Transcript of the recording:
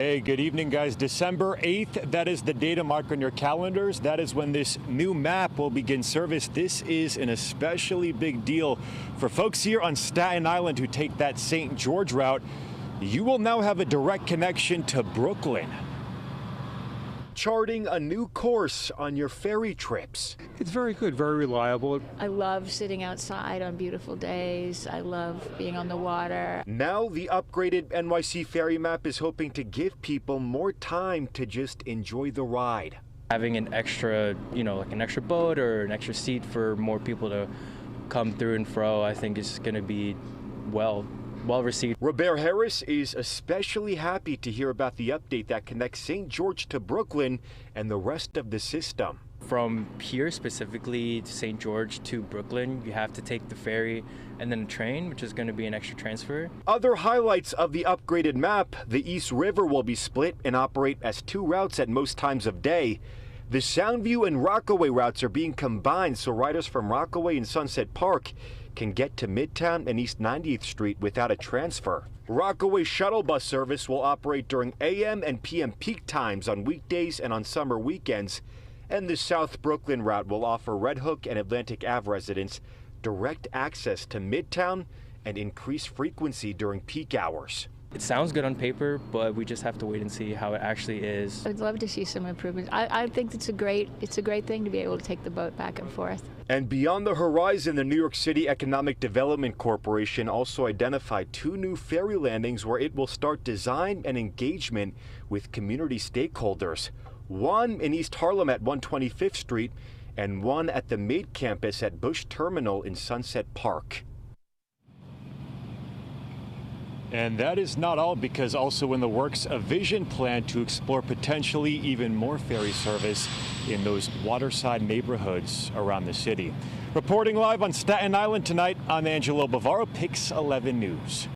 Hey, good evening, guys. December 8th, that is the day to mark on your calendars. That is when this new map will begin service. This is an especially big deal for folks here on Staten Island who take that St. George route. You will now have a direct connection to Brooklyn, charting a new course on your ferry trips. It's very good, very reliable. I love sitting outside on beautiful days. I love being on the water. Now the upgraded NYC Ferry map is hoping to give people more time to just enjoy the ride. Having an extra, like an extra boat or an extra seat for more people to come through and fro, I think is going to be well received. Robert Harris is especially happy to hear about the update that connects St. George to Brooklyn and the rest of the system. From here specifically to St. George to Brooklyn, you have to take the ferry and then a train, which is going to be an extra transfer. Other highlights of the upgraded map: the East River will be split and operate as two routes at most times of day. The Soundview and Rockaway routes are being combined so riders from Rockaway and Sunset Park can get to Midtown and East 90th Street without a transfer. Rockaway shuttle bus service will operate during AM and PM peak times on weekdays and on summer weekends. And the South Brooklyn route will offer Red Hook and Atlantic Ave residents direct access to Midtown and increased frequency during peak hours. It sounds good on paper, but we just have to wait and see how it actually is. I'd love to see some improvements. I think it's a great thing to be able to take the boat back and forth. And beyond the horizon, the New York City Economic Development Corporation also identified two new ferry landings where it will start design and engagement with community stakeholders. One in East Harlem at 125th Street and one at the Made campus at Bush Terminal in Sunset Park. And that is not all, because also in the works a vision plan to explore potentially even more ferry service in those waterside neighborhoods around the city. Reporting live on Staten Island tonight, I'm Angelo Bavaro, Pix 11 News.